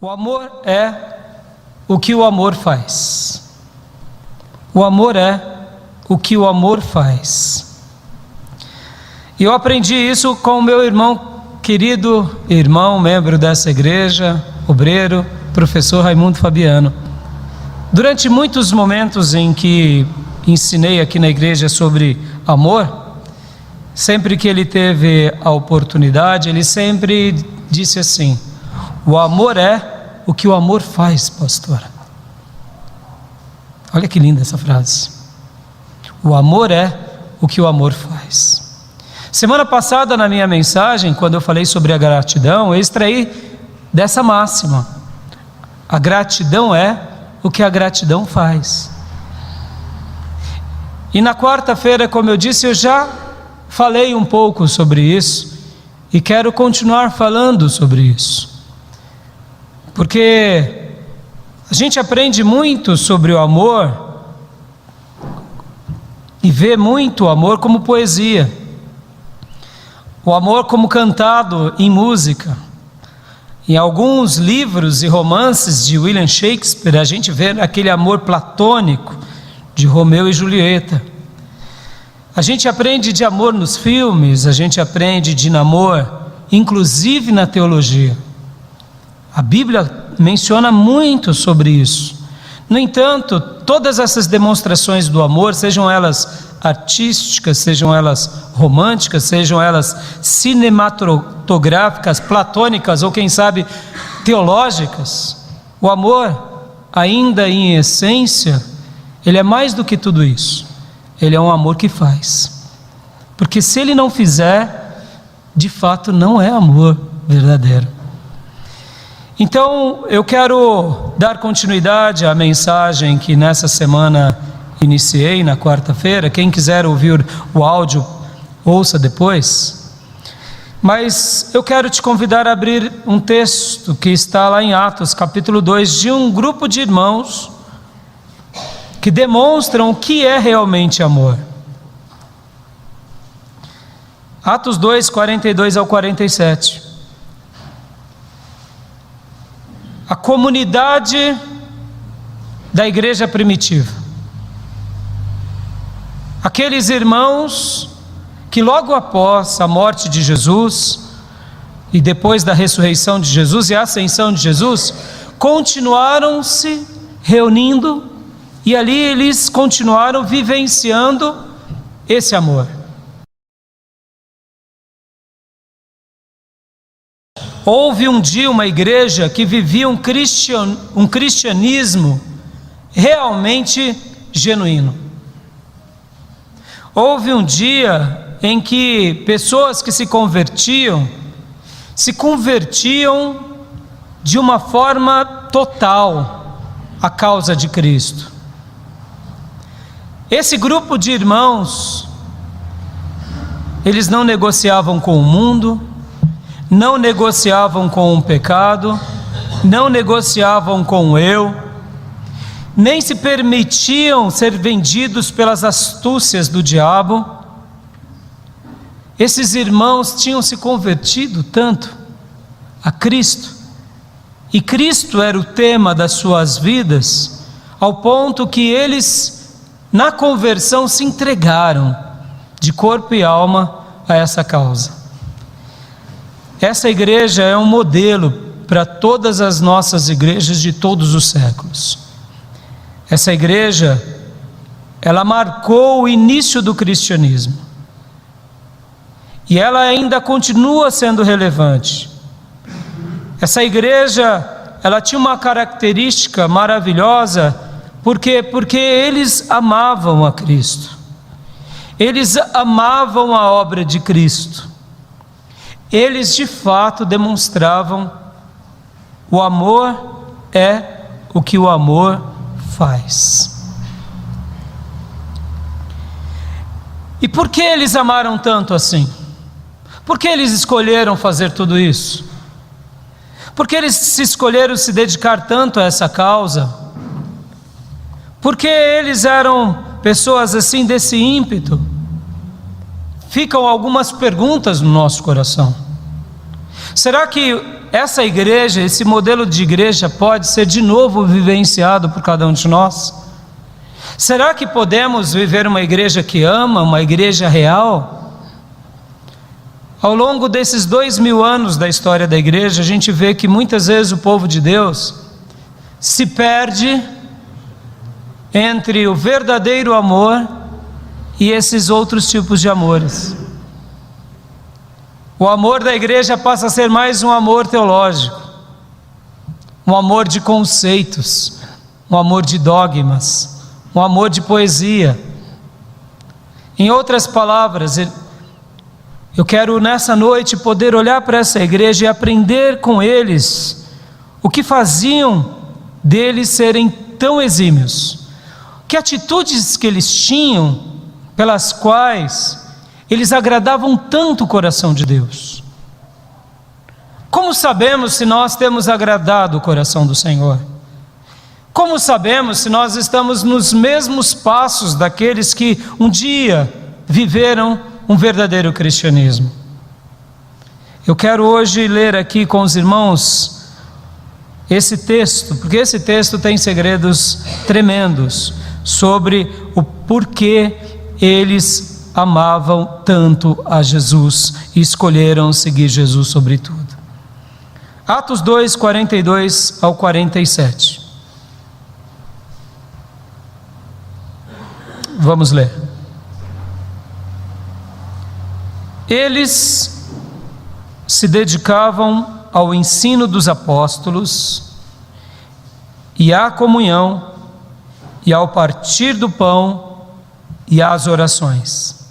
O amor é o que o amor faz. O amor é o que o amor faz. E eu aprendi isso com o meu irmão, querido irmão, membro dessa igreja, obreiro, professor Raimundo Fabiano. Durante muitos momentos em que ensinei aqui na igreja sobre amor, sempre que ele teve a oportunidade, ele sempre disse assim: o amor é o que o amor faz, pastor. Olha que linda essa frase. O amor é o que o amor faz. Semana passada, na minha mensagem, quando eu falei sobre a gratidão, eu extraí dessa máxima: a gratidão é o que a gratidão faz. E na quarta-feira, como eu disse, eu já falei um pouco sobre isso e quero continuar falando sobre isso, porque a gente aprende muito sobre o amor e vê muito o amor como poesia, o amor como cantado em música. Em alguns livros e romances de William Shakespeare, a gente vê aquele amor platônico de Romeu e Julieta. A gente aprende de amor nos filmes, a gente aprende de namoro, inclusive na teologia. A Bíblia menciona muito sobre isso. No entanto, todas essas demonstrações do amor, sejam elas artísticas, sejam elas românticas, sejam elas cinematográficas, platônicas ou quem sabe teológicas, o amor, ainda em essência, ele é mais do que tudo isso. Ele é um amor que faz, porque se ele não fizer, de fato não é amor verdadeiro. Então eu quero dar continuidade à mensagem que nessa semana iniciei na quarta-feira. Quem quiser ouvir o áudio, ouça depois. Mas eu quero te convidar a abrir um texto que está lá em Atos capítulo 2, de um grupo de irmãos que demonstram o que é realmente amor. Atos 2, 42 ao 47. A comunidade da igreja primitiva. Aqueles irmãos que logo após a morte de Jesus e depois da ressurreição de Jesus e a ascensão de Jesus, continuaram se reunindo e ali eles continuaram vivenciando esse amor. Houve um dia uma igreja que vivia um cristianismo realmente genuíno. Houve um dia em que pessoas que se convertiam de uma forma total à causa de Cristo. Esse grupo de irmãos, eles não negociavam com o mundo, não negociavam com o pecado, não negociavam com o eu, nem se permitiam ser vendidos pelas astúcias do diabo. Esses irmãos tinham se convertido tanto a Cristo, e Cristo era o tema das suas vidas, ao ponto que eles, na conversão, se entregaram de corpo e alma a essa causa. Essa igreja é um modelo para todas as nossas igrejas de todos os séculos. Essa igreja, ela marcou o início do cristianismo. E ela ainda continua sendo relevante. Essa igreja, ela tinha uma característica maravilhosa, porque eles amavam a Cristo. Eles amavam a obra de Cristo. Eles de fato demonstravam: o amor é o que o amor faz. E por que eles amaram tanto assim? Por que eles escolheram fazer tudo isso? Por que eles escolheram se dedicar tanto a essa causa? Porque eles eram pessoas assim desse ímpeto? Ficam algumas perguntas no nosso coração. Será que essa igreja, esse modelo de igreja pode ser de novo vivenciado por cada um de nós? Será que podemos viver uma igreja que ama, uma igreja real? Ao longo desses 2000 anos da história da igreja, a gente vê que muitas vezes o povo de Deus se perde entre o verdadeiro amor e esses outros tipos de amores. O amor da igreja passa a ser mais um amor teológico, um amor de conceitos, um amor de dogmas, um amor de poesia. Em outras palavras, eu quero nessa noite poder olhar para essa igreja e aprender com eles o que faziam deles serem tão exímios, que atitudes que eles tinham pelas quais eles agradavam tanto o coração de Deus. Como sabemos se nós temos agradado o coração do Senhor? Como sabemos se nós estamos nos mesmos passos daqueles que um dia viveram um verdadeiro cristianismo? Eu quero hoje ler aqui com os irmãos esse texto, porque esse texto tem segredos tremendos sobre o porquê eles amavam tanto a Jesus e escolheram seguir Jesus sobre tudo. Atos 2, 42 ao 47. Vamos ler. Eles se dedicavam ao ensino dos apóstolos e à comunhão e ao partir do pão e às orações.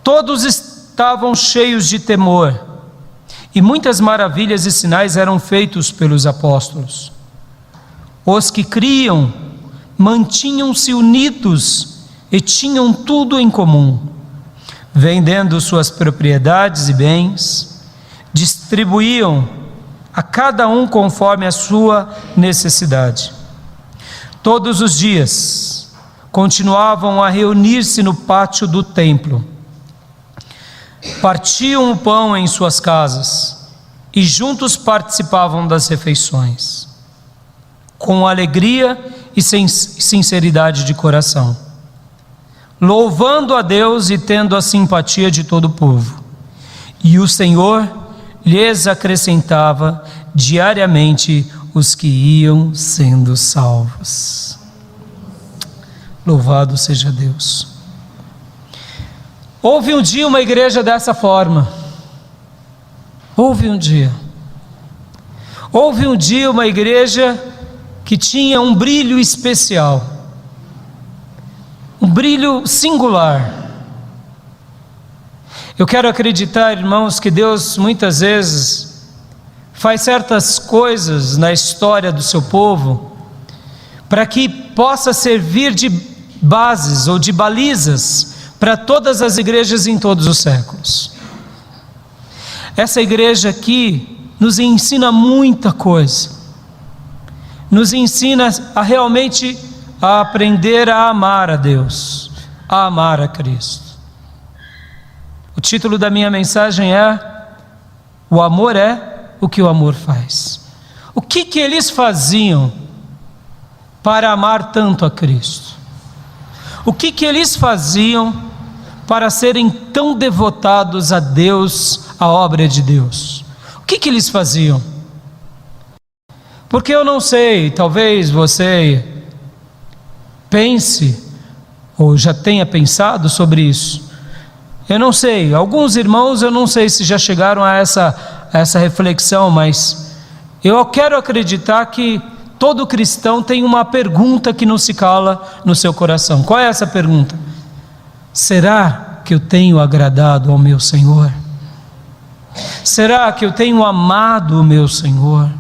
Todos estavam cheios de temor, e muitas maravilhas e sinais eram feitos pelos apóstolos. Os que criam mantinham-se unidos e tinham tudo em comum, vendendo suas propriedades e bens, distribuíam a cada um conforme a sua necessidade. Todos os dias continuavam a reunir-se no pátio do templo, partiam o pão em suas casas e juntos participavam das refeições, com alegria e sinceridade de coração, louvando a Deus e tendo a simpatia de todo o povo. E o Senhor lhes acrescentava diariamente os que iam sendo salvos. Louvado seja Deus. Houve um dia uma igreja dessa forma. Houve um dia uma igreja que tinha um brilho especial, um brilho singular. Eu quero acreditar, irmãos, que Deus muitas vezes faz certas coisas na história do seu povo para que possa servir de bases ou de balizas para todas as igrejas em todos os séculos. Essa igreja aqui nos ensina muita coisa, nos ensina a realmente a aprender a amar a Deus, a amar a Cristo. O título da minha mensagem é: o amor é o que o amor faz. O que eles faziam para amar tanto a Cristo? O que eles faziam para serem tão devotados a Deus, à obra de Deus? O que eles faziam? Porque eu não sei, talvez você pense, ou já tenha pensado sobre isso. Eu não sei, alguns irmãos eu não sei se já chegaram a essa reflexão, mas eu quero acreditar que todo cristão tem uma pergunta que não se cala no seu coração. Qual é essa pergunta? Será que eu tenho agradado ao meu Senhor? Será que eu tenho amado o meu Senhor?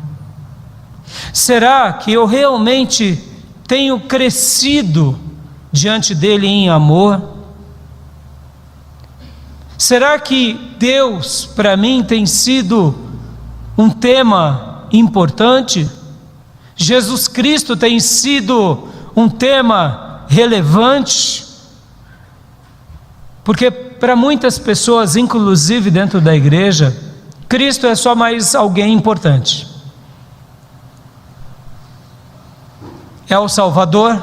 Será que eu realmente tenho crescido diante dele em amor? Será que Deus para mim tem sido um tema importante? Jesus Cristo tem sido um tema relevante? Porque para muitas pessoas, inclusive dentro da igreja, Cristo é só mais alguém importante. É o Salvador,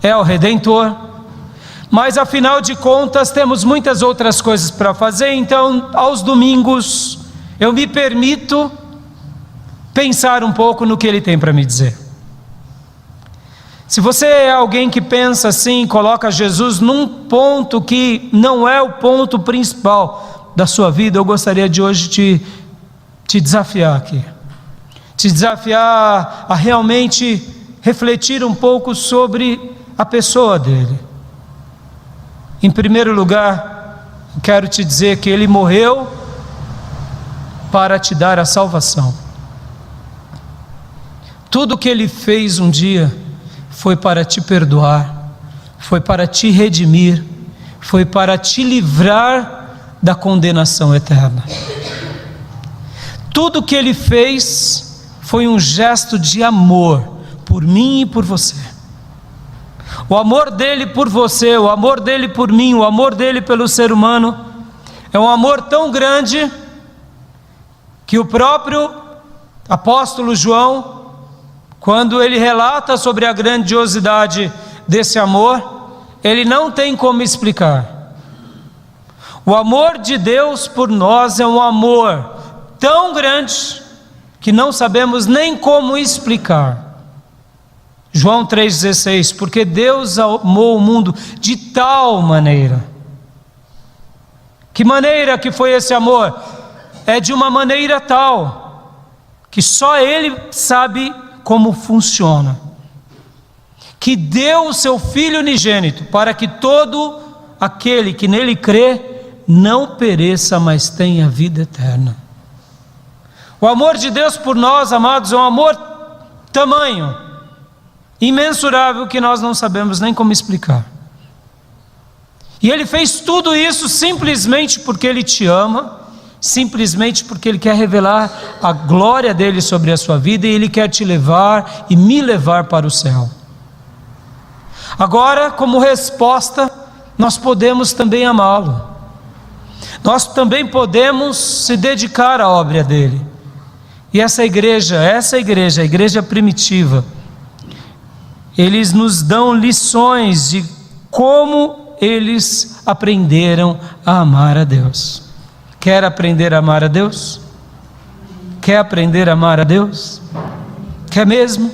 é o Redentor, mas afinal de contas temos muitas outras coisas para fazer, então aos domingos eu me permito pensar um pouco no que Ele tem para me dizer. Se você é alguém que pensa assim, coloca Jesus num ponto que não é o ponto principal da sua vida, eu gostaria de hoje te desafiar aqui. Te desafiar a realmente refletir um pouco sobre a pessoa dele. Em primeiro lugar, quero te dizer que Ele morreu para te dar a salvação. Tudo que Ele fez um dia foi para te perdoar, foi para te redimir, foi para te livrar da condenação eterna. Tudo que Ele fez foi um gesto de amor por mim e por você. O amor dele por você, o amor dele por mim, o amor dele pelo ser humano é um amor tão grande que o próprio apóstolo João, quando ele relata sobre a grandiosidade desse amor, ele não tem como explicar. O amor de Deus por nós é um amor tão grande que não sabemos nem como explicar. João 3,16, porque Deus amou o mundo de tal maneira. Que maneira que foi esse amor? É de uma maneira tal que só Ele sabe como funciona. Que deu o seu Filho unigênito para que todo aquele que nele crê não pereça, mas tenha vida eterna. O amor de Deus por nós, amados, é um amor tamanho, imensurável, que nós não sabemos nem como explicar. E Ele fez tudo isso simplesmente porque Ele te ama, simplesmente porque Ele quer revelar a glória dEle sobre a sua vida, e Ele quer te levar e me levar para o céu. Agora, como resposta, nós podemos também amá-lo. Nós também podemos se dedicar à obra dEle. E essa igreja, a igreja primitiva, eles nos dão lições de como eles aprenderam a amar a Deus. Quer aprender a amar a Deus? Quer aprender a amar a Deus? Quer mesmo?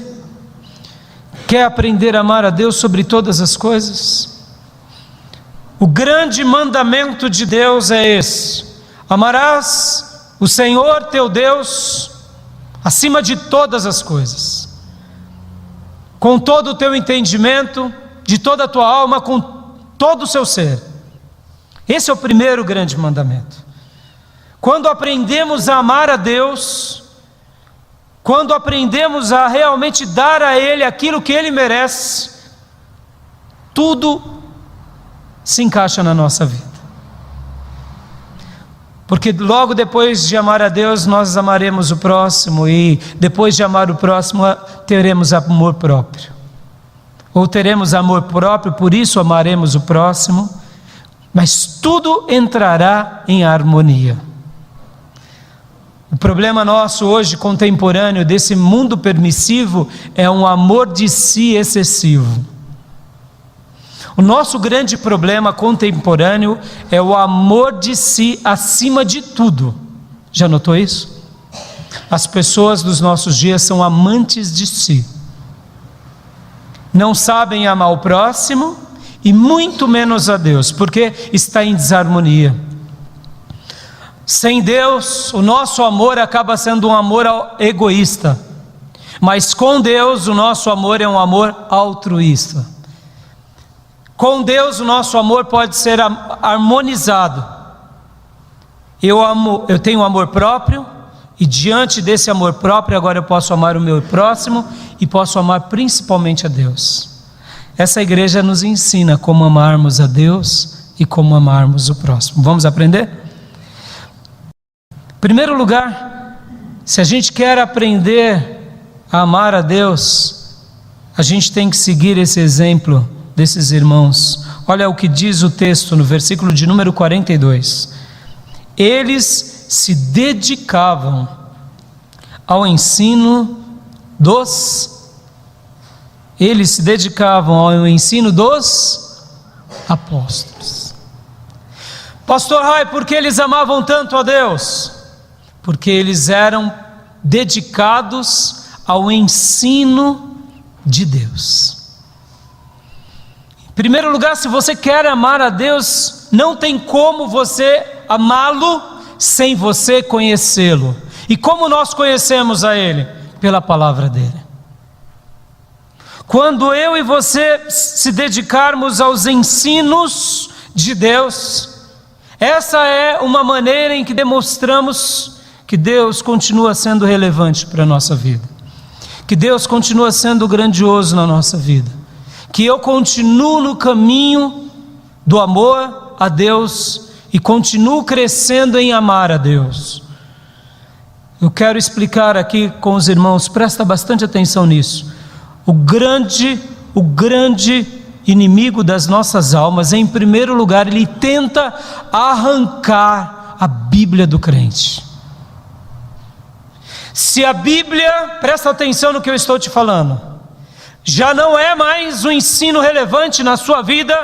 Quer aprender a amar a Deus sobre todas as coisas? O grande mandamento de Deus é esse: amarás o Senhor teu Deus acima de todas as coisas, com todo o teu entendimento, de toda a tua alma, com todo o seu ser. Esse é o primeiro grande mandamento. Quando aprendemos a amar a Deus, quando aprendemos a realmente dar a Ele aquilo que Ele merece, tudo se encaixa na nossa vida. Porque logo depois de amar a Deus, nós amaremos o próximo, e depois de amar o próximo, teremos amor próprio. Ou teremos amor próprio, por isso amaremos o próximo, mas tudo entrará em harmonia. O problema nosso hoje, contemporâneo, desse mundo permissivo, é um amor de si excessivo. O nosso grande problema contemporâneo é o amor de si acima de tudo. Já notou isso? As pessoas dos nossos dias são amantes de si. Não sabem amar o próximo e muito menos a Deus, porque está em desarmonia. Sem Deus, o nosso amor acaba sendo um amor egoísta, mas com Deus o nosso amor é um amor altruísta. Com Deus o nosso amor pode ser harmonizado. Eu tenho amor próprio, e diante desse amor próprio agora eu posso amar o meu próximo e posso amar principalmente a Deus. Essa igreja nos ensina como amarmos a Deus e como amarmos o próximo. Vamos aprender? Em primeiro lugar, se a gente quer aprender a amar a Deus, a gente tem que seguir esse exemplo desses irmãos. Olha o que diz o texto no versículo de número 42. Eles se dedicavam ao ensino dos apóstolos. Pastor Rai, por que eles amavam tanto a Deus? Porque eles eram dedicados ao ensino de Deus. Em primeiro lugar, se você quer amar a Deus, não tem como você amá-lo sem você conhecê-lo. E como nós conhecemos a Ele? Pela palavra dele. Quando eu e você se dedicarmos aos ensinos de Deus, essa é uma maneira em que demonstramos que Deus continua sendo relevante para a nossa vida, que Deus continua sendo grandioso na nossa vida, que eu continuo no caminho do amor a Deus e continuo crescendo em amar a Deus. Eu quero explicar aqui com os irmãos, presta bastante atenção nisso. O grande inimigo das nossas almas, em primeiro lugar, ele tenta arrancar a Bíblia do crente. Se a Bíblia, presta atenção no que eu estou te falando, já não é mais um ensino relevante na sua vida,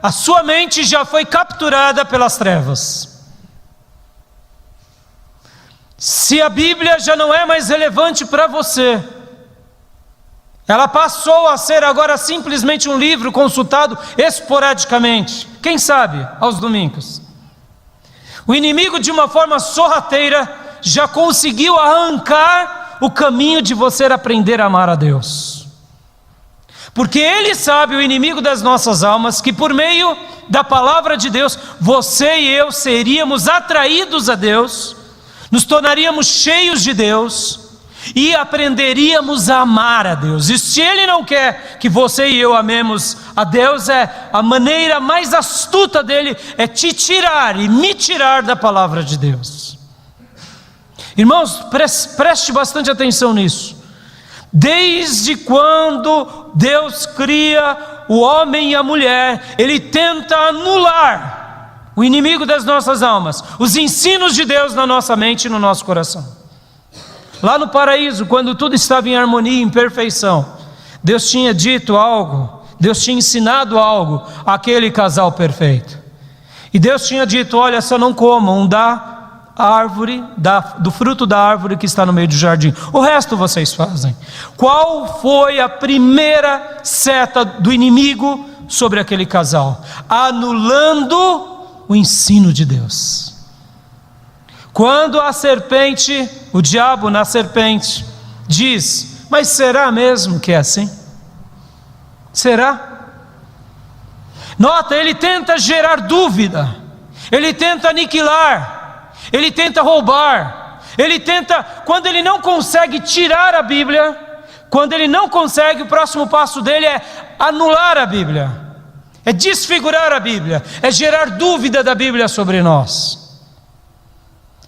a sua mente já foi capturada pelas trevas. Se a Bíblia já não é mais relevante para você, ela passou a ser agora simplesmente um livro consultado esporadicamente, quem sabe aos domingos. O inimigo, de uma forma sorrateira, já conseguiu arrancar o caminho de você aprender a amar a Deus. Porque ele sabe, o inimigo das nossas almas, que por meio da palavra de Deus, você e eu seríamos atraídos a Deus, nos tornaríamos cheios de Deus e aprenderíamos a amar a Deus. E se ele não quer que você e eu amemos a Deus, a maneira mais astuta dele é te tirar e me tirar da palavra de Deus. Irmãos, preste bastante atenção nisso. Desde quando Deus cria o homem e a mulher, ele tenta anular, o inimigo das nossas almas, os ensinos de Deus na nossa mente e no nosso coração. Lá no paraíso, quando tudo estava em harmonia, em perfeição, Deus tinha dito algo, Deus tinha ensinado algo àquele casal perfeito. E Deus tinha dito: olha, só não comam do fruto da árvore que está no meio do jardim, o resto vocês fazem. Qual foi a primeira seta do inimigo sobre aquele casal? Anulando o ensino de Deus. Quando a serpente, o diabo na serpente, diz: mas será mesmo que é assim? Será? Nota, ele tenta gerar dúvida, ele tenta aniquilar, ele tenta roubar, ele tenta, quando ele não consegue tirar a Bíblia, quando ele não consegue, o próximo passo dele é anular a Bíblia, é desfigurar a Bíblia, é gerar dúvida da Bíblia sobre nós.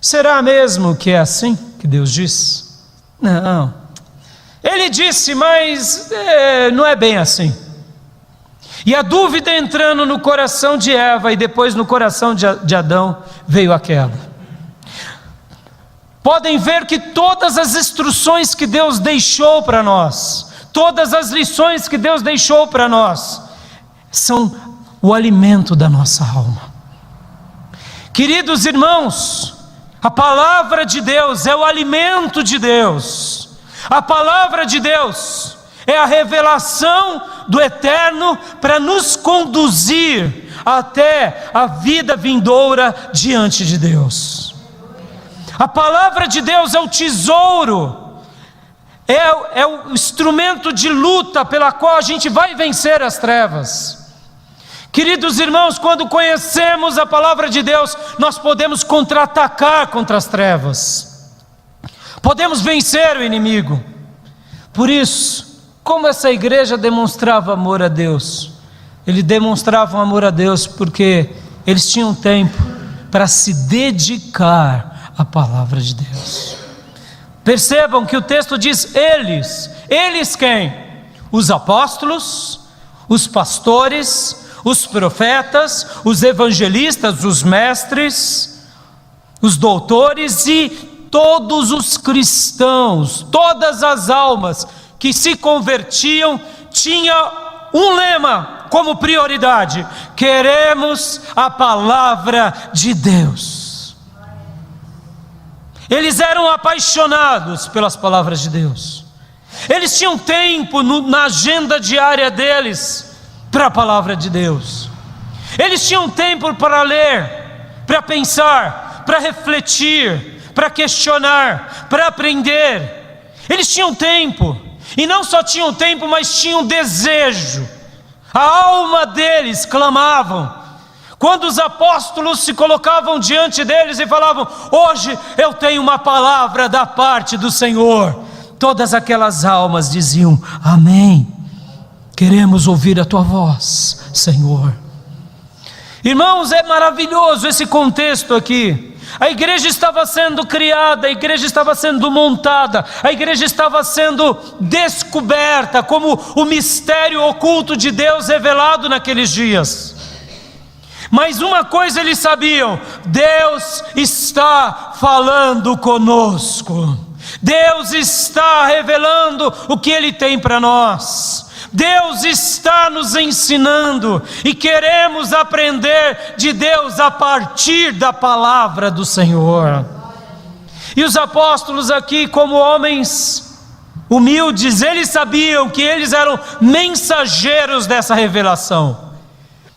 Será mesmo que é assim que Deus diz? Não. Ele disse, mas não é bem assim. E a dúvida entrando no coração de Eva e depois no coração de Adão, veio a queda. Podem ver que todas as instruções que Deus deixou para nós, todas as lições que Deus deixou para nós, são o alimento da nossa alma. Queridos irmãos, a palavra de Deus é o alimento de Deus. A palavra de Deus é a revelação do eterno para nos conduzir até a vida vindoura diante de Deus. A palavra de Deus é o tesouro, é o instrumento de luta pela qual a gente vai vencer as trevas. Queridos irmãos, quando conhecemos a palavra de Deus, nós podemos contra-atacar contra as trevas, podemos vencer o inimigo. Por isso, como essa igreja demonstrava amor a Deus? Eles demonstravam amor a Deus porque eles tinham tempo para se dedicar à palavra de Deus. Percebam que o texto diz eles quem? Os apóstolos, os pastores, os profetas, os evangelistas, os mestres, os doutores e todos os cristãos, todas as almas que se convertiam, tinha um lema como prioridade: queremos a palavra de Deus. Eles eram apaixonados pelas palavras de Deus. Eles tinham tempo na agenda diária deles para a palavra de Deus. Eles tinham tempo para ler, para pensar, para refletir, para questionar, para aprender. Eles tinham tempo, e não só tinham tempo, mas tinham desejo. A alma deles clamavam. Quando os apóstolos se colocavam diante deles e falavam: hoje eu tenho uma palavra da parte do Senhor, todas aquelas almas diziam: amém, queremos ouvir a tua voz, Senhor. Irmãos, é maravilhoso esse contexto aqui. A igreja estava sendo criada, a igreja estava sendo montada, a igreja estava sendo descoberta como o mistério oculto de Deus revelado naqueles dias. Mas uma coisa eles sabiam: Deus está falando conosco, Deus está revelando o que Ele tem para nós, Deus está nos ensinando, e queremos aprender de Deus a partir da palavra do Senhor. E os apóstolos aqui, como homens humildes, eles sabiam que eles eram mensageiros dessa revelação.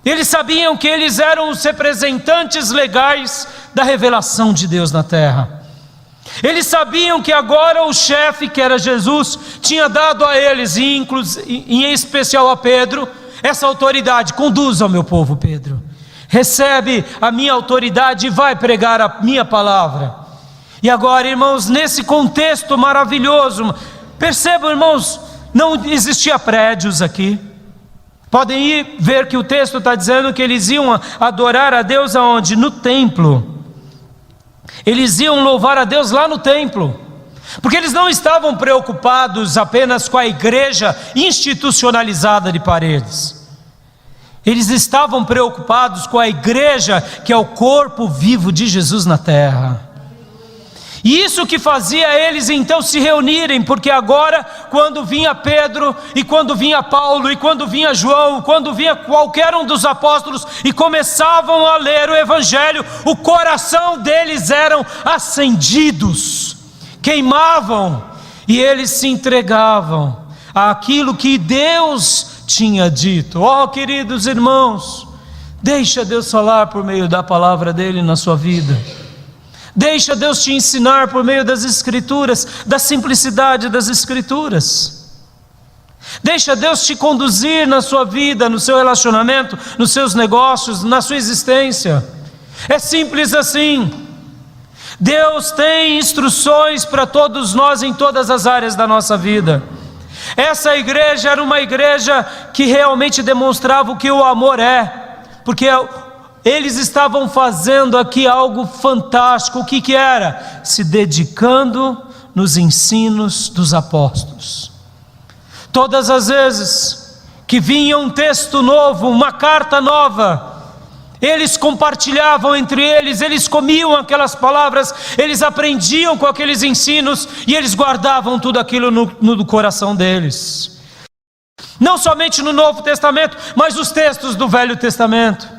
Eles sabiam que eles eram os representantes legais da revelação de Deus na terra. Eles sabiam que agora o chefe, que era Jesus, tinha dado a eles, e em especial a Pedro, essa autoridade: conduza o meu povo, Pedro, recebe a minha autoridade e vai pregar a minha palavra. E agora, irmãos, nesse contexto maravilhoso, percebam, irmãos, não existia prédios aqui. Podem ir ver que o texto está dizendo que eles iam adorar a Deus aonde? No templo. Eles iam louvar a Deus lá no templo, porque eles não estavam preocupados apenas com a igreja institucionalizada de Paredes. Eles estavam preocupados com a igreja que é o corpo vivo de Jesus na terra. E isso que fazia eles então se reunirem, porque agora, quando vinha Pedro, e quando vinha Paulo, e quando vinha João, quando vinha qualquer um dos apóstolos e começavam a ler o Evangelho, o coração deles eram acendidos, queimavam, e eles se entregavam àquilo que Deus tinha dito. Oh, queridos irmãos, deixa Deus falar por meio da palavra dele na sua vida. Deixa Deus te ensinar por meio das Escrituras, da simplicidade das Escrituras. Deixa Deus te conduzir na sua vida, no seu relacionamento, nos seus negócios, na sua existência. É simples assim. Deus tem instruções para todos nós em todas as áreas da nossa vida. Essa igreja era uma igreja que realmente demonstrava o que o amor é, porque eles estavam fazendo aqui algo fantástico. O que era? Se dedicando nos ensinos dos apóstolos. Todas as vezes que vinha um texto novo, uma carta nova, eles compartilhavam entre eles, eles comiam aquelas palavras, eles aprendiam com aqueles ensinos, e eles guardavam tudo aquilo no coração deles. Não somente no Novo Testamento, mas os textos do Velho Testamento.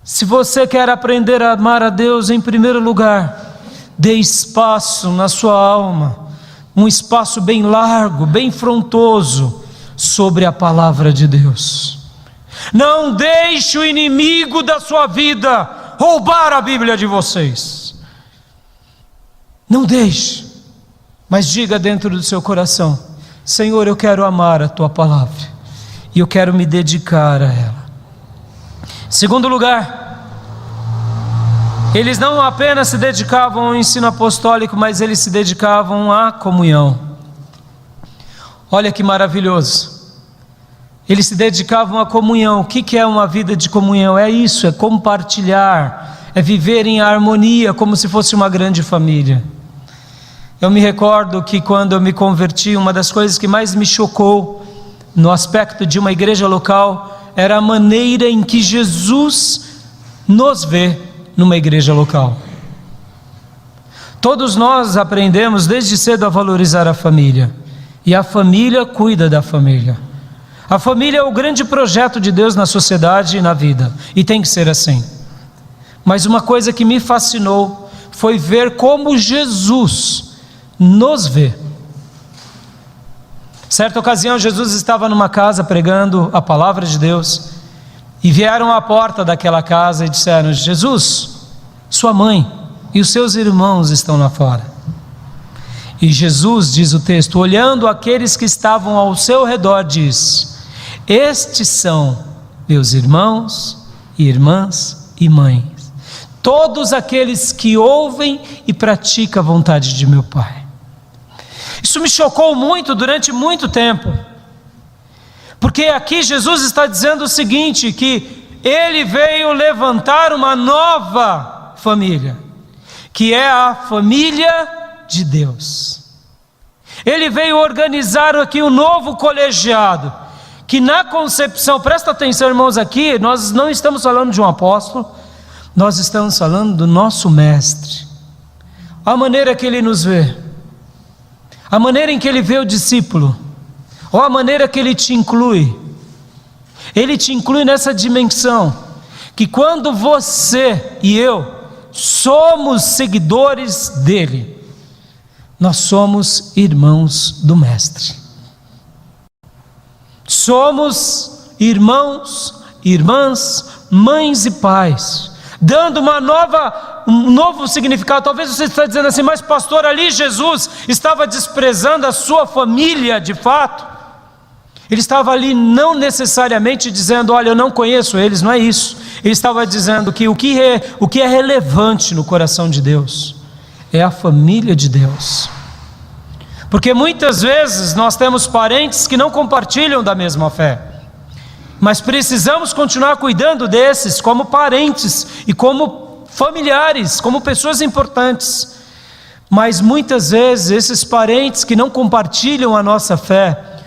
Se você quer aprender a amar a Deus, em primeiro lugar, dê espaço na sua alma, um espaço bem largo, bem frondoso, sobre a palavra de Deus. Não deixe o inimigo da sua vida roubar a Bíblia de vocês. Não deixe, mas diga dentro do seu coração: Senhor, eu quero amar a tua palavra, e eu quero me dedicar a ela. Segundo lugar, eles não apenas se dedicavam ao ensino apostólico, mas eles se dedicavam à comunhão. Olha que maravilhoso. Eles se dedicavam à comunhão. O que é uma vida de comunhão? É isso, é compartilhar, é viver em harmonia, como se fosse uma grande família. Eu me recordo que quando eu me converti, uma das coisas que mais me chocou no aspecto de uma igreja local era a maneira em que Jesus nos vê numa igreja local. Todos nós aprendemos desde cedo a valorizar a família, e a família cuida da família. A família é o grande projeto de Deus na sociedade e na vida, e tem que ser assim. Mas uma coisa que me fascinou foi ver como Jesus nos vê. Certa ocasião, Jesus estava numa casa pregando a palavra de Deus, e vieram à porta daquela casa e disseram: Jesus, sua mãe e os seus irmãos estão lá fora. E Jesus, diz o texto, olhando aqueles que estavam ao seu redor, disse: estes são meus irmãos e irmãs e mães, todos aqueles que ouvem e praticam a vontade de meu Pai. Isso me chocou muito durante muito tempo, porque aqui Jesus está dizendo o seguinte, que Ele veio levantar uma nova família, que é a família de Deus. Ele veio organizar aqui um novo colegiado, que na concepção, presta atenção irmãos aqui, nós não estamos falando de um apóstolo, nós estamos falando do nosso mestre, a maneira que ele nos vê, a maneira em que ele vê o discípulo, ou a maneira que ele te inclui nessa dimensão, que quando você e eu somos seguidores dele, nós somos irmãos do mestre, somos irmãos, irmãs, mães e pais, dando um novo significado. Talvez você está dizendo assim: mas pastor, ali Jesus estava desprezando a sua família de fato. Ele estava ali não necessariamente dizendo: olha, eu não conheço eles, não é isso. Ele estava dizendo que o que é relevante no coração de Deus é a família de Deus. Porque muitas vezes nós temos parentes que não compartilham da mesma fé, mas precisamos continuar cuidando desses como parentes e como familiares, como pessoas importantes. Mas muitas vezes esses parentes que não compartilham a nossa fé,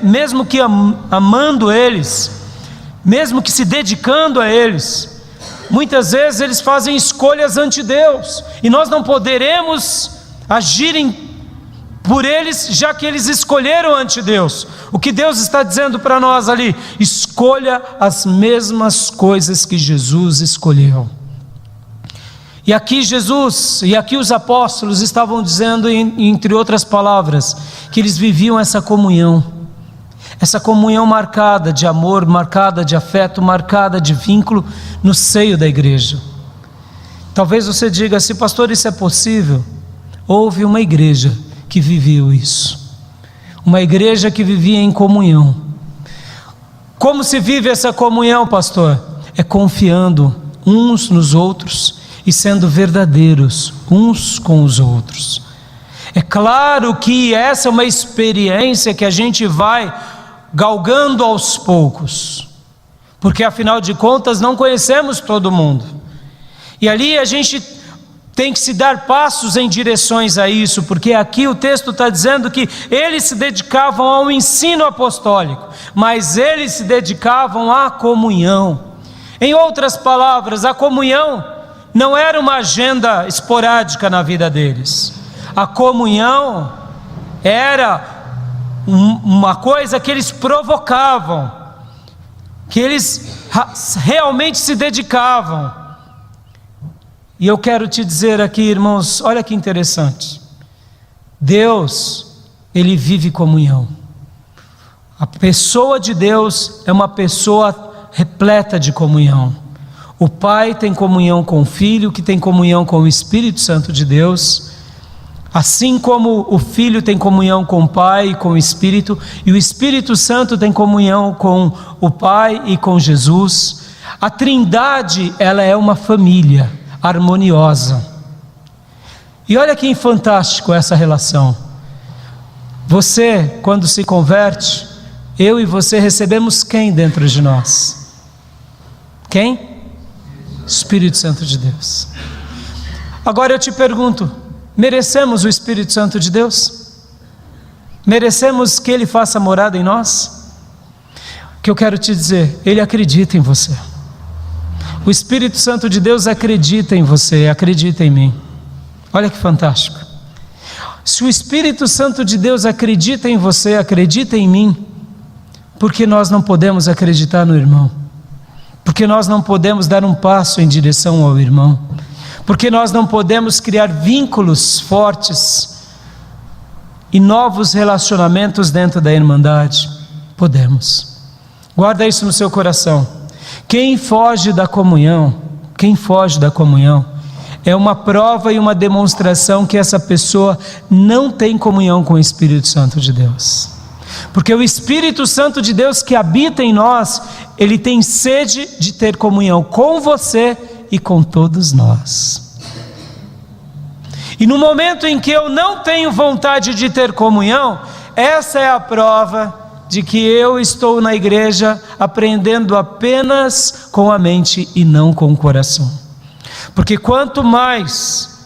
mesmo que amando eles, mesmo que se dedicando a eles, muitas vezes eles fazem escolhas ante Deus, e nós não poderemos agir por eles, já que eles escolheram ante Deus. O que Deus está dizendo para nós ali: escolha as mesmas coisas que Jesus escolheu. E aqui Jesus, e aqui os apóstolos estavam dizendo, entre outras palavras, que eles viviam essa comunhão marcada de amor, marcada de afeto, marcada de vínculo no seio da igreja. Talvez você diga assim: pastor, isso é possível? Houve uma igreja que viveu isso, uma igreja que vivia em comunhão. Como se vive essa comunhão, pastor? É confiando uns nos outros e sendo verdadeiros uns com os outros. É claro que essa é uma experiência que a gente vai galgando aos poucos, porque afinal de contas não conhecemos todo mundo, e ali a gente tem que se dar passos em direções a isso, porque aqui o texto está dizendo que eles se dedicavam ao ensino apostólico, mas eles se dedicavam à comunhão. Em outras palavras, a comunhão não era uma agenda esporádica na vida deles. A comunhão era uma coisa que eles provocavam, que eles realmente se dedicavam. E eu quero te dizer aqui, irmãos, olha que interessante. Deus, Ele vive comunhão. A pessoa de Deus é uma pessoa repleta de comunhão. O Pai tem comunhão com o Filho, que tem comunhão com o Espírito Santo de Deus, assim como o Filho tem comunhão com o Pai e com o Espírito, e o Espírito Santo tem comunhão com o Pai e com Jesus. A Trindade, ela é uma família harmoniosa. E olha que fantástico essa relação. Você, quando se converte, eu e você recebemos quem dentro de nós? Quem? Espírito Santo de Deus. Agora eu te pergunto: merecemos o Espírito Santo de Deus? Merecemos que Ele faça morada em nós? O que eu quero te dizer, Ele acredita em você. O Espírito Santo de Deus acredita em você, acredita em mim. Olha que fantástico. Se o Espírito Santo de Deus acredita em você, acredita em mim, por que nós não podemos acreditar no irmão? Porque nós não podemos dar um passo em direção ao irmão? Porque nós não podemos criar vínculos fortes e novos relacionamentos dentro da irmandade? Podemos. Guarda isso no seu coração. Quem foge da comunhão, é uma prova e uma demonstração que essa pessoa não tem comunhão com o Espírito Santo de Deus. Porque o Espírito Santo de Deus que habita em nós, ele tem sede de ter comunhão com você e com todos nós. E no momento em que eu não tenho vontade de ter comunhão, essa é a prova de que eu estou na igreja aprendendo apenas com a mente e não com o coração. Porque quanto mais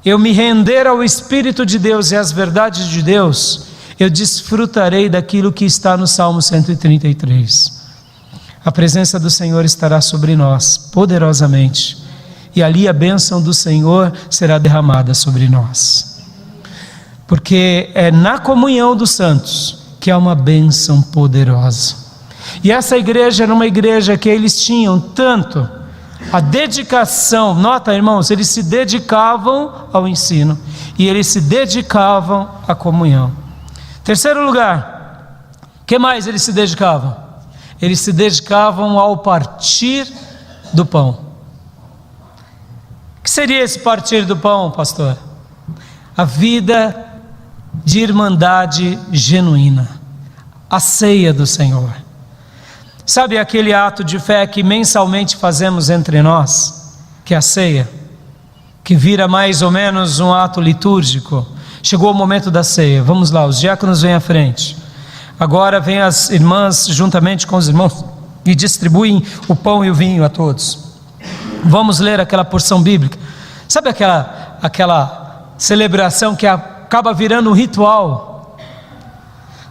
eu me render ao Espírito de Deus e às verdades de Deus, eu desfrutarei daquilo que está no Salmo 133. A presença do Senhor estará sobre nós, poderosamente, e ali a bênção do Senhor será derramada sobre nós. Porque é na comunhão dos santos que há uma bênção poderosa. E essa igreja era uma igreja que eles tinham tanto a dedicação, nota irmãos, eles se dedicavam ao ensino e eles se dedicavam à comunhão. Terceiro lugar, o que mais eles se dedicavam? Eles se dedicavam ao partir do pão. O que seria esse partir do pão, pastor? A vida de irmandade genuína, a ceia do Senhor. Sabe aquele ato de fé que mensalmente fazemos entre nós, que é a ceia, que vira mais ou menos um ato litúrgico? Chegou o momento da ceia, vamos lá, os diáconos vêm à frente. Agora vêm as irmãs juntamente com os irmãos e distribuem o pão e o vinho a todos. Vamos ler aquela porção bíblica. Sabe aquela celebração que acaba virando um ritual?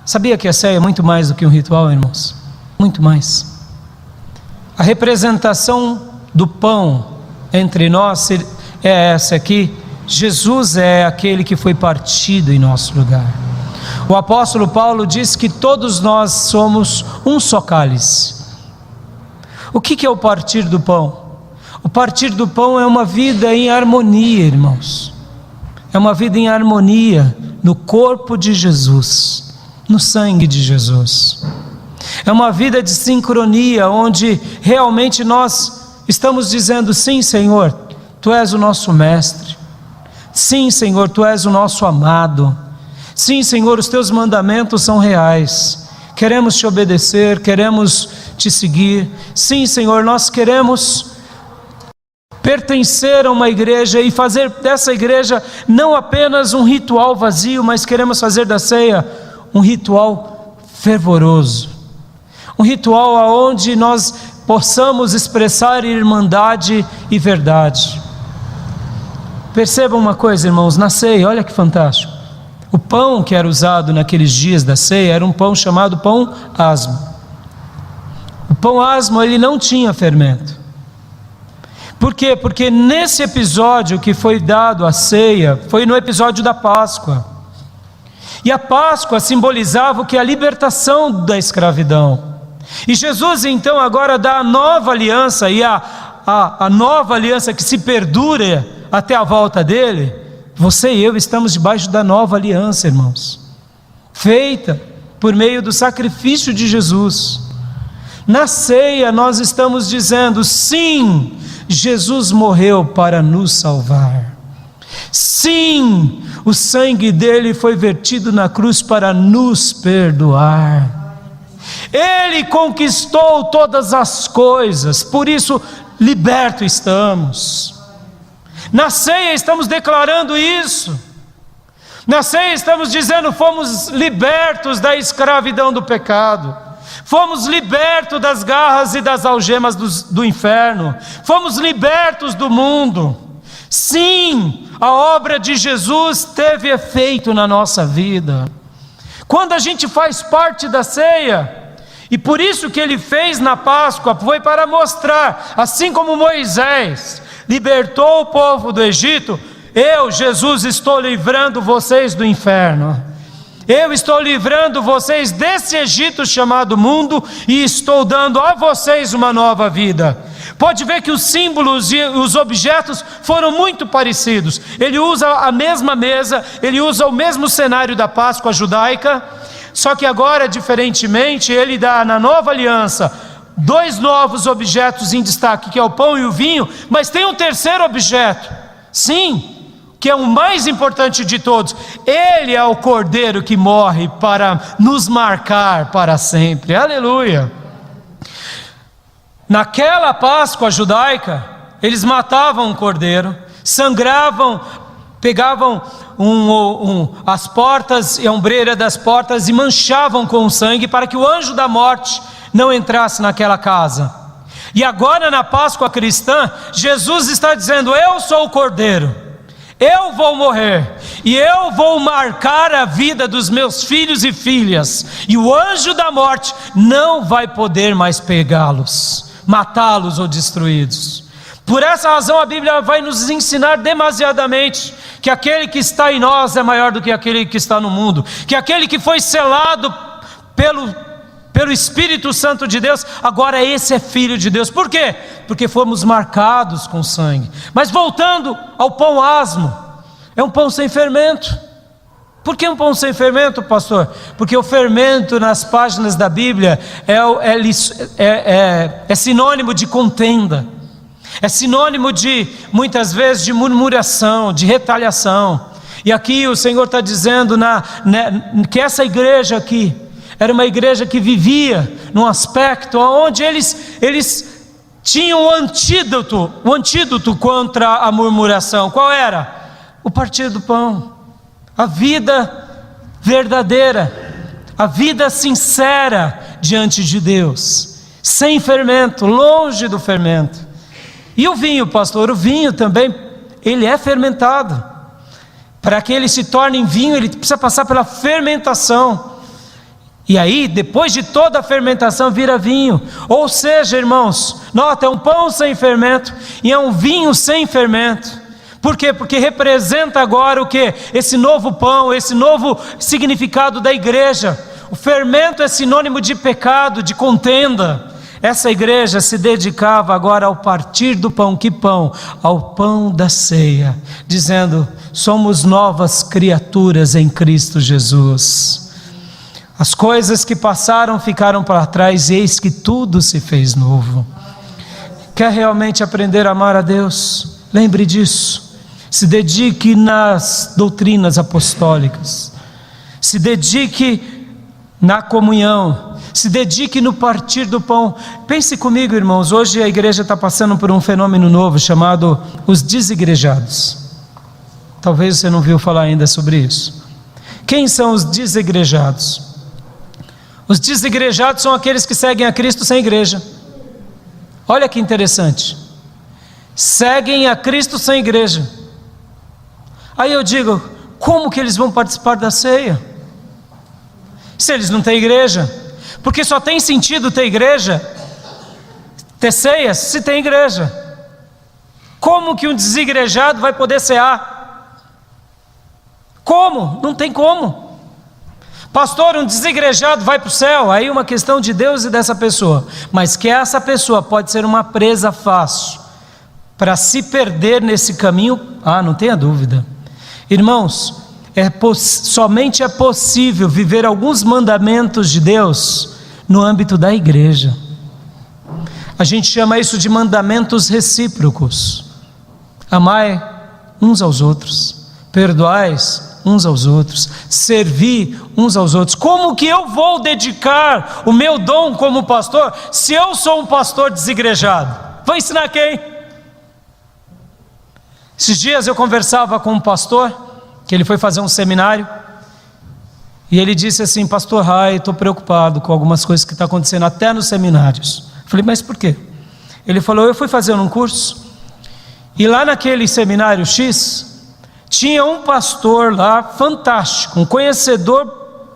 Sabia que a ceia é muito mais do que um ritual, irmãos? Muito mais. A representação do pão entre nós é essa aqui. Jesus é aquele que foi partido em nosso lugar. O apóstolo Paulo diz que todos nós somos um só cálice. O que é o partir do pão? O partir do pão é uma vida em harmonia, irmãos. É uma vida em harmonia no corpo de Jesus, no sangue de Jesus. É uma vida de sincronia, onde realmente nós estamos dizendo: sim, Senhor, Tu és o nosso mestre. Sim, Senhor, Tu és o nosso amado. Sim, Senhor, os Teus mandamentos são reais. Queremos Te obedecer, queremos Te seguir. Sim, Senhor, nós queremos pertencer a uma igreja e fazer dessa igreja não apenas um ritual vazio, mas queremos fazer da ceia um ritual fervoroso. Um ritual onde nós possamos expressar irmandade e verdade. Percebam uma coisa, irmãos, na ceia, olha que fantástico. O pão que era usado naqueles dias da ceia era um pão chamado pão asmo. O pão asmo, ele não tinha fermento. Por quê? Porque nesse episódio que foi dado a ceia, foi no episódio da Páscoa. E a Páscoa simbolizava o que? A libertação da escravidão. E Jesus então agora dá a nova aliança, e a nova aliança que se perdura até a volta dele. Você e eu estamos debaixo da nova aliança, irmãos, feita por meio do sacrifício de Jesus. Na ceia nós estamos dizendo: sim, Jesus morreu para nos salvar. Sim, o sangue dele foi vertido na cruz para nos perdoar. Ele conquistou todas as coisas, por isso libertos estamos. Na ceia estamos declarando isso. Na ceia estamos dizendo: fomos libertos da escravidão do pecado. Fomos libertos das garras e das algemas do inferno. Fomos libertos do mundo. Sim, a obra de Jesus teve efeito na nossa vida. Quando a gente faz parte da ceia, e por isso que ele fez na Páscoa, foi para mostrar, assim como Moisés libertou o povo do Egito, Eu, Jesus, estou livrando vocês do inferno. Eu estou livrando vocês desse Egito chamado mundo e estou dando a vocês uma nova vida. Pode ver que os símbolos e os objetos foram muito parecidos. Ele usa a mesma mesa, ele usa o mesmo cenário da Páscoa judaica, só que agora, diferentemente, ele dá na nova aliança 2 novos objetos em destaque, que é o pão e o vinho, mas tem um terceiro objeto, sim, que é o mais importante de todos. Ele é o Cordeiro que morre para nos marcar para sempre. Aleluia! Naquela Páscoa judaica, eles matavam um cordeiro, sangravam, pegavam as portas e a ombreira das portas e manchavam com o sangue para que o anjo da morte não entrasse naquela casa. E agora na Páscoa cristã, Jesus está dizendo: eu sou o Cordeiro, eu vou morrer e eu vou marcar a vida dos meus filhos e filhas, e o anjo da morte não vai poder mais pegá-los, matá-los ou destruí-los. Por essa razão a Bíblia vai nos ensinar demasiadamente que aquele que está em nós é maior do que aquele que está no mundo, que aquele que foi selado pelo Espírito Santo de Deus, agora esse é filho de Deus. Por quê? Porque fomos marcados com sangue. Mas voltando ao pão asmo, é um pão sem fermento. Por que um pão sem fermento, pastor? Porque o fermento nas páginas da Bíblia é sinônimo de contenda, é sinônimo de, muitas vezes, de murmuração, de retaliação. E aqui o Senhor está dizendo que essa igreja aqui era uma igreja que vivia num aspecto onde eles tinham o antídoto contra a murmuração. Qual era? O partir do pão, a vida verdadeira, a vida sincera diante de Deus, sem fermento, longe do fermento. E o vinho, pastor? O vinho também, ele é fermentado. Para que ele se torne vinho, ele precisa passar pela fermentação. E aí, depois de toda a fermentação, vira vinho. Ou seja, irmãos, nota, é um pão sem fermento e é um vinho sem fermento. Por quê? Porque representa agora o quê? Esse novo pão, esse novo significado da igreja. O fermento é sinônimo de pecado, de contenda. Essa igreja se dedicava agora ao partir do pão. Que pão? Ao pão da ceia, dizendo: somos novas criaturas em Cristo Jesus. As coisas que passaram ficaram para trás, e eis que tudo se fez novo. Quer realmente aprender a amar a Deus? Lembre disso. Se dedique nas doutrinas apostólicas, se dedique na comunhão, se dedique no partir do pão. Pense comigo, irmãos, hoje a igreja está passando por um fenômeno novo chamado os desigrejados. Talvez você não ouviu falar ainda sobre isso. Quem são os desigrejados? Os desigrejados são aqueles que seguem a Cristo sem igreja. Olha que interessante, seguem a Cristo sem igreja. Aí eu digo: como que eles vão participar da ceia, se eles não têm igreja? Porque só tem sentido ter igreja, ter ceias, se tem igreja. Como que um desigrejado vai poder cear? Como? Não tem como. Pastor, um desigrejado vai para o céu? Aí é uma questão de Deus e dessa pessoa. Mas que essa pessoa pode ser uma presa fácil para se perder nesse caminho, não tenha dúvida. Irmãos, somente é possível viver alguns mandamentos de Deus no âmbito da igreja. A gente chama isso de mandamentos recíprocos. Amai uns aos outros, perdoais uns aos outros, servir uns aos outros. Como que eu vou dedicar o meu dom como pastor, se eu sou um pastor desigrejado? Vou ensinar quem? Esses dias eu conversava com um pastor, que ele foi fazer um seminário, e ele disse assim: pastor Rai, estou preocupado com algumas coisas que estão acontecendo até nos seminários. Eu falei: mas por quê? Ele falou: eu fui fazer um curso, e lá naquele seminário X, tinha um pastor lá fantástico, um conhecedor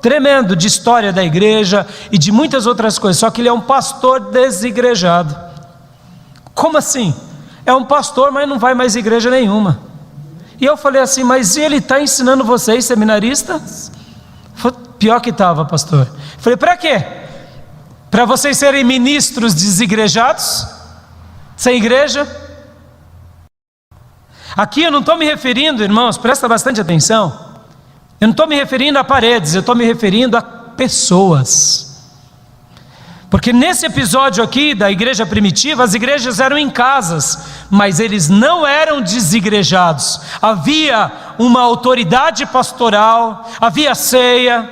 tremendo de história da igreja e de muitas outras coisas, só que ele é um pastor desigrejado. Como assim? É um pastor, mas não vai mais igreja nenhuma. E eu falei assim, mas ele está ensinando vocês, seminaristas? Pior que estava, pastor. Falei, para quê? Para vocês serem ministros desigrejados? Sem igreja? Aqui eu não estou me referindo, irmãos, presta bastante atenção. Eu não estou me referindo a paredes, eu estou me referindo a pessoas. Porque nesse episódio aqui da igreja primitiva, as igrejas eram em casas, mas eles não eram desigrejados. Havia uma autoridade pastoral, havia ceia,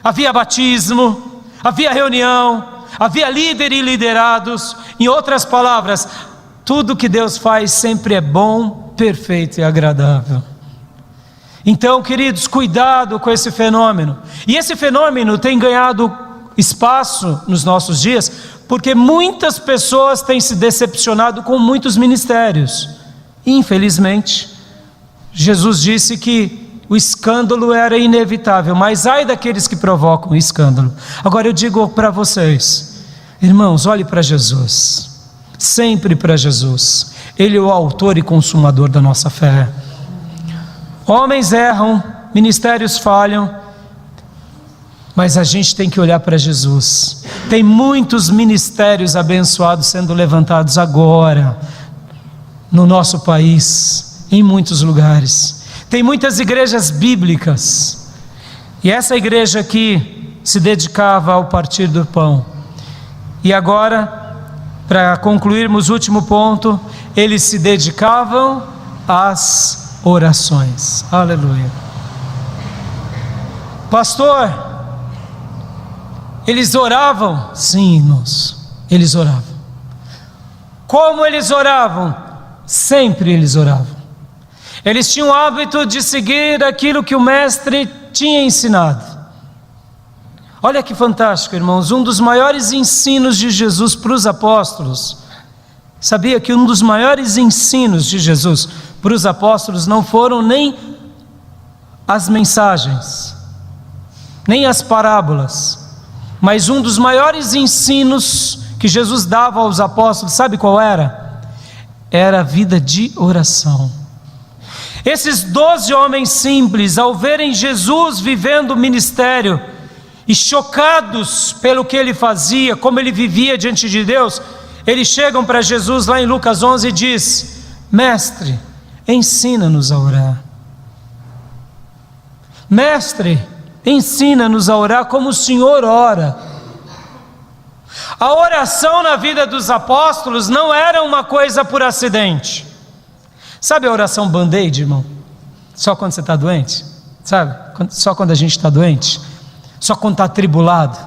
havia batismo, havia reunião, havia líder e liderados. Em outras palavras, tudo que Deus faz sempre é bom, perfeito e agradável. Então, queridos, cuidado com esse fenômeno. E esse fenômeno tem ganhado espaço nos nossos dias, porque muitas pessoas têm se decepcionado com muitos ministérios. Infelizmente, Jesus disse que o escândalo era inevitável, mas ai daqueles que provocam o escândalo. Agora eu digo para vocês, irmãos, olhe para Jesus, sempre para Jesus. Ele é o autor e consumador da nossa fé. Homens erram, ministérios falham, mas a gente tem que olhar para Jesus. Tem muitos ministérios abençoados sendo levantados agora no nosso país, em muitos lugares. Tem muitas igrejas bíblicas, e essa igreja aqui se dedicava ao partir do pão. E agora, para concluirmos o último ponto, eles se dedicavam às orações. Aleluia. Pastor, eles oravam? Sim, irmãos, eles oravam. Como eles oravam? Sempre eles oravam. Eles tinham o hábito de seguir aquilo que o mestre tinha ensinado. Olha que fantástico, irmãos, um dos maiores ensinos de Jesus para os apóstolos. Sabia que um dos maiores ensinos de Jesus para os apóstolos não foram nem as mensagens, nem as parábolas, mas um dos maiores ensinos que Jesus dava aos apóstolos, sabe qual era? Era a vida de oração. Esses 12 homens simples, ao verem Jesus vivendo o ministério, e chocados pelo que ele fazia, como ele vivia diante de Deus, eles chegam para Jesus lá em Lucas 11 e diz: mestre, ensina-nos a orar. Mestre, ensina-nos a orar como o Senhor ora. A oração na vida dos apóstolos não era uma coisa por acidente. Sabe a oração band-aid, irmão? Só quando você está doente? Sabe? Só quando a gente está doente? Só quando está atribulado?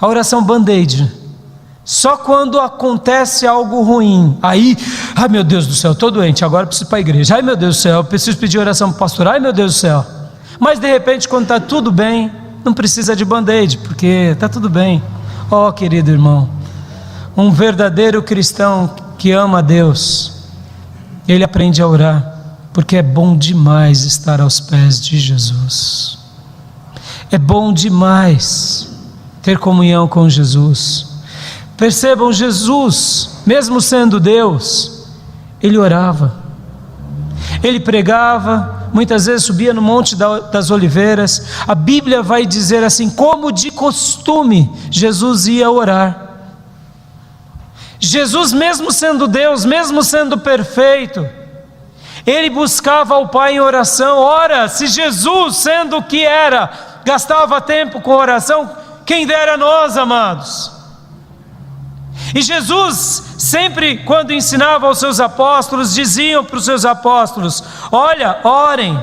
A oração band-aid. Só quando acontece algo ruim. Aí, ai meu Deus do céu, estou doente, agora preciso ir para a igreja. Ai meu Deus do céu, preciso pedir oração para o pastor. Ai meu Deus do céu. Mas de repente, quando está tudo bem, não precisa de band-aid, porque está tudo bem. Oh, querido irmão, um verdadeiro cristão que ama a Deus, ele aprende a orar, porque é bom demais estar aos pés de Jesus. É bom demais ter comunhão com Jesus. Percebam, Jesus, mesmo sendo Deus, ele orava, ele pregava, muitas vezes subia no Monte das Oliveiras. A Bíblia vai dizer assim, como de costume, Jesus ia orar. Jesus, mesmo sendo Deus, mesmo sendo perfeito, ele buscava o Pai em oração. Ora, se Jesus, sendo o que era, gastava tempo com oração, quem dera nós, amados. E Jesus, sempre quando ensinava aos seus apóstolos, diziam para os seus apóstolos: olha, orem,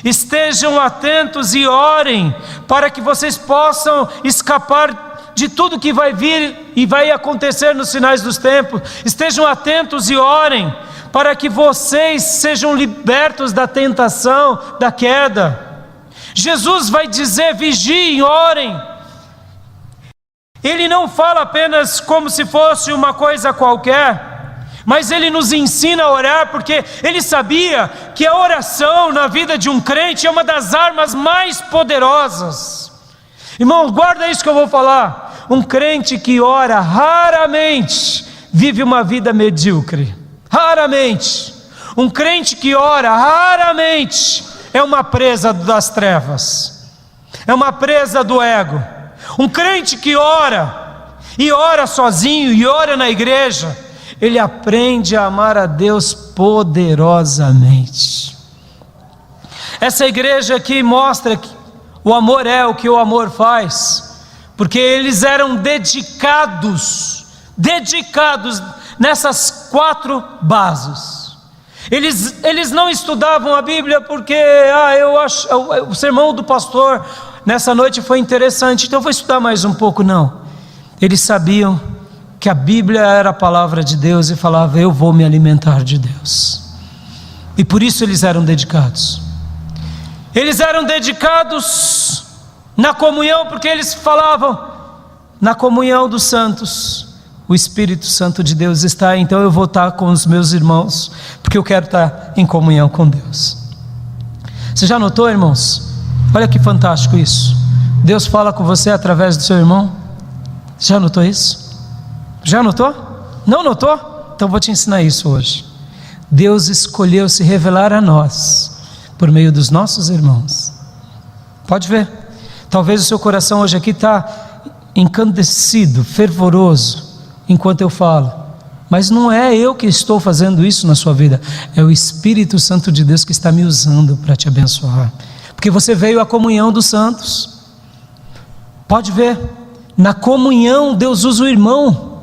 estejam atentos e orem, para que vocês possam escapar de tudo que vai vir e vai acontecer nos finais dos tempos. Estejam atentos e orem, para que vocês sejam libertos da tentação, da queda. Jesus vai dizer: vigiem, orem. Ele não fala apenas como se fosse uma coisa qualquer, mas ele nos ensina a orar, porque ele sabia que a oração na vida de um crente é uma das armas mais poderosas. Irmãos, guarda isso que eu vou falar. Um crente que ora raramente vive uma vida medíocre. Raramente. Um crente que ora raramente é uma presa das trevas, é uma presa do ego. Um crente que ora, e ora sozinho, e ora na igreja, ele aprende a amar a Deus poderosamente. Essa igreja aqui mostra que o amor é o que o amor faz, porque eles eram dedicados nessas 4 bases. Eles não estudavam a Bíblia porque, eu acho, o sermão do pastor nessa noite foi interessante, então eu vou estudar mais um pouco. Não, eles sabiam que a Bíblia era a palavra de Deus e falavam: eu vou me alimentar de Deus. E por isso eles eram dedicados. Eles eram dedicados na comunhão, porque eles falavam: na comunhão dos santos, o Espírito Santo de Deus está, então eu vou estar com os meus irmãos, porque eu quero estar em comunhão com Deus. Você já notou, irmãos? Olha que fantástico isso. Deus fala com você através do seu irmão. Já notou isso? Já notou? Não notou? Então vou te ensinar isso hoje. Deus escolheu se revelar a nós por meio dos nossos irmãos. Pode ver. Talvez o seu coração hoje aqui está encandecido, fervoroso, enquanto eu falo, mas não é eu que estou fazendo isso na sua vida, é o Espírito Santo de Deus que está me usando para te abençoar, porque você veio à comunhão dos santos. Pode ver, na comunhão Deus usa o irmão.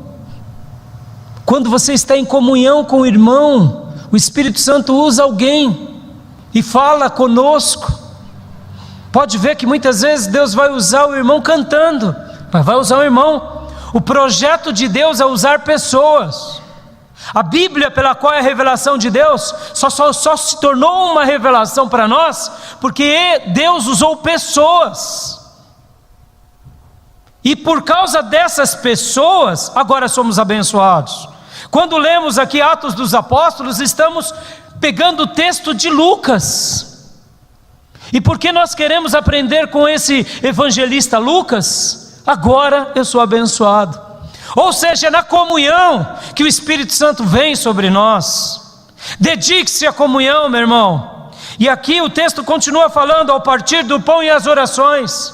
Quando você está em comunhão com o irmão, o Espírito Santo usa alguém e fala conosco. Pode ver que muitas vezes Deus vai usar o irmão cantando, mas vai usar o irmão. O projeto de Deus é usar pessoas. A Bíblia, pela qual é a revelação de Deus, só se tornou uma revelação para nós porque Deus usou pessoas. E por causa dessas pessoas, agora somos abençoados. Quando lemos aqui Atos dos Apóstolos, estamos pegando o texto de Lucas. E porque nós queremos aprender com esse evangelista Lucas, agora eu sou abençoado. Ou seja, é na comunhão que o Espírito Santo vem sobre nós. Dedique-se à comunhão, meu irmão. E aqui o texto continua falando: ao partir do pão e as orações.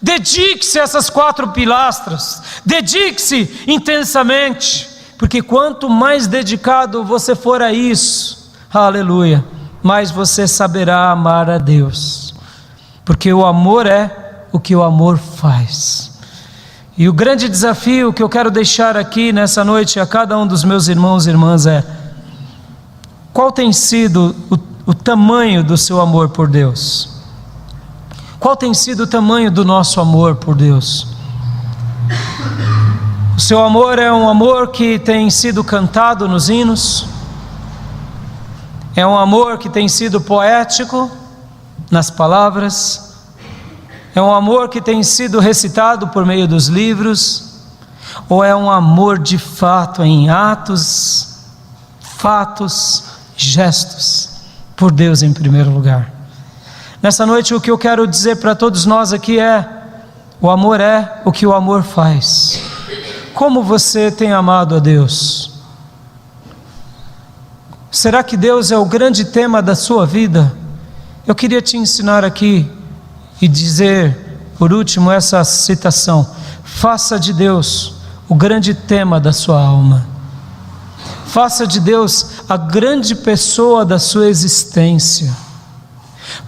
Dedique-se a essas 4 pilastras. Dedique-se intensamente, porque quanto mais dedicado você for a isso, aleluia, mais você saberá amar a Deus, porque o amor é o que o amor faz. E o grande desafio que eu quero deixar aqui nessa noite a cada um dos meus irmãos e irmãs é: qual tem sido o tamanho do seu amor por Deus? Qual tem sido o tamanho do nosso amor por Deus? O seu amor é um amor que tem sido cantado nos hinos? É um amor que tem sido poético nas palavras? É um amor que tem sido recitado por meio dos livros? Ou é um amor de fato em atos, fatos, gestos, por Deus em primeiro lugar? Nessa noite o que eu quero dizer para todos nós aqui é: o amor é o que o amor faz. Como você tem amado a Deus? Será que Deus é o grande tema da sua vida? Eu queria te ensinar aqui e dizer, por último, essa citação: faça de Deus o grande tema da sua alma. Faça de Deus a grande pessoa da sua existência,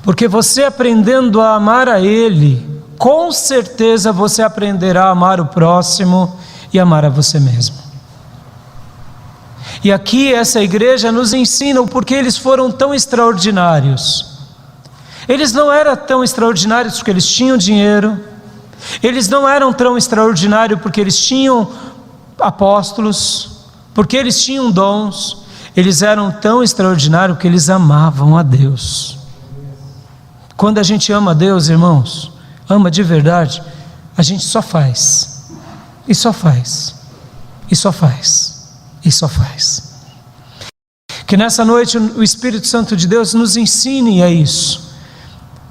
porque você aprendendo a amar a Ele, com certeza você aprenderá a amar o próximo e amar a você mesmo. E aqui essa igreja nos ensina o porquê eles foram tão extraordinários. Eles não eram tão extraordinários porque eles tinham dinheiro, eles não eram tão extraordinários porque eles tinham apóstolos, porque eles tinham dons. Eles eram tão extraordinários porque eles amavam a Deus. Quando a gente ama a Deus, irmãos, ama de verdade, a gente só faz, e só faz, e só faz, e só faz. Que nessa noite o Espírito Santo de Deus nos ensine a isso.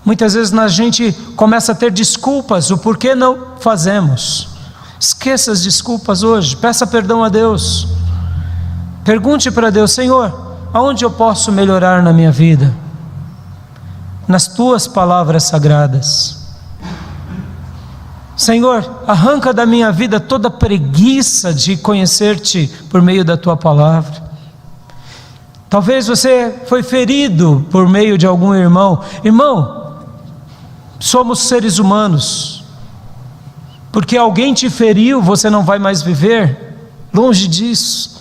Muitas vezes a gente começa a ter desculpas, o porquê não fazemos. Esqueça as desculpas hoje, peça perdão a Deus. Pergunte para Deus: Senhor, aonde eu posso melhorar na minha vida? Nas tuas palavras sagradas. Senhor, arranca da minha vida toda preguiça de conhecer-te por meio da tua palavra. Talvez você foi ferido por meio de algum irmão. Irmão, somos seres humanos. Porque alguém te feriu, você não vai mais viver? Longe disso.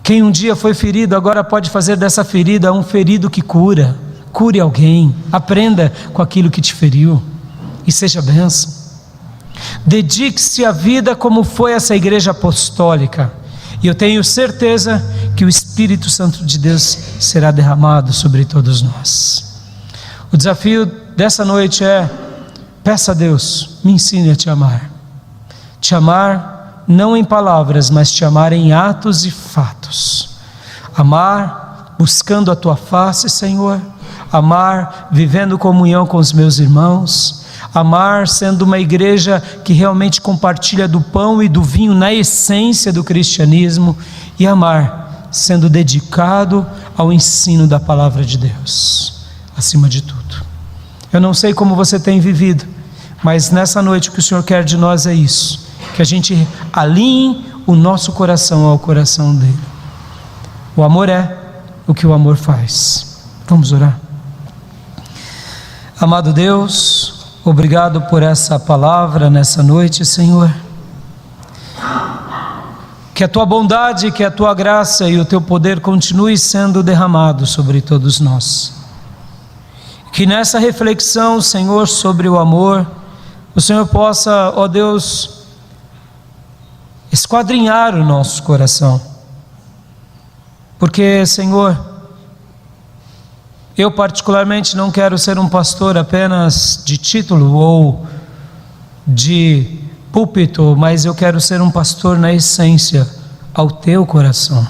Quem um dia foi ferido, agora pode fazer dessa ferida um ferido que cura. Cure alguém, aprenda com aquilo que te feriu e seja bênção. Dedique-se à vida como foi essa igreja apostólica, e eu tenho certeza que o Espírito Santo de Deus será derramado sobre todos nós. O desafio dessa noite é: peça a Deus, me ensine a te amar. Te amar não em palavras, mas te amar em atos e fatos. Amar buscando a tua face, Senhor. Amar vivendo comunhão com os meus irmãos. Amar sendo uma igreja que realmente compartilha do pão e do vinho na essência do cristianismo. E amar sendo dedicado ao ensino da palavra de Deus, acima de tudo. Eu não sei como você tem vivido, mas nessa noite o que o Senhor quer de nós é isso, que a gente alinhe o nosso coração ao coração dele. O amor é o que o amor faz. Vamos orar. Amado Deus, obrigado por essa palavra nessa noite, Senhor. Que a tua bondade, que a tua graça e o teu poder continue sendo derramado sobre todos nós. Que nessa reflexão, Senhor, sobre o amor, o Senhor possa, ó Deus, esquadrinhar o nosso coração. Porque, Senhor, eu particularmente não quero ser um pastor apenas de título ou de púlpito, mas eu quero ser um pastor na essência, ao teu coração.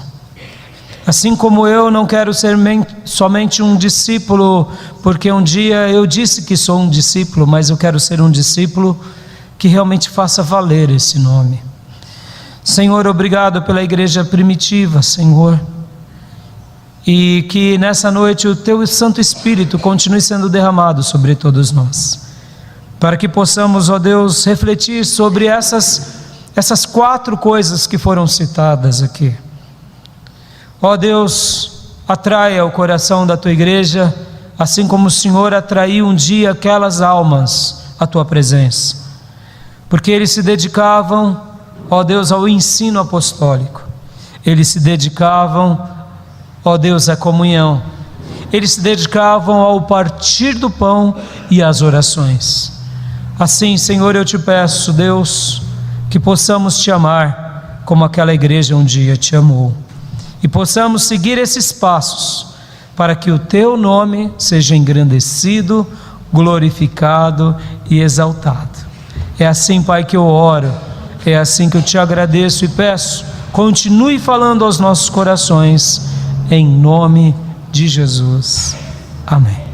Assim como eu não quero ser somente um discípulo, porque um dia eu disse que sou um discípulo, mas eu quero ser um discípulo que realmente faça valer esse nome. Senhor, obrigado pela igreja primitiva, Senhor, e que nessa noite o teu Santo Espírito continue sendo derramado sobre todos nós, para que possamos, ó Deus, refletir sobre essas 4 coisas que foram citadas aqui. Ó Deus, atraia o coração da tua igreja, assim como o Senhor atraiu um dia aquelas almas à tua presença, porque eles se dedicavam, ó Deus, ao ensino apostólico, eles se dedicavam, ó Deus, à comunhão, eles se dedicavam ao partir do pão e às orações. Assim, Senhor, eu te peço, Deus, que possamos te amar como aquela igreja um dia te amou, e possamos seguir esses passos, para que o teu nome seja engrandecido, glorificado e exaltado. É assim, Pai, que eu oro, é assim que eu te agradeço e peço, continue falando aos nossos corações, em nome de Jesus. Amém.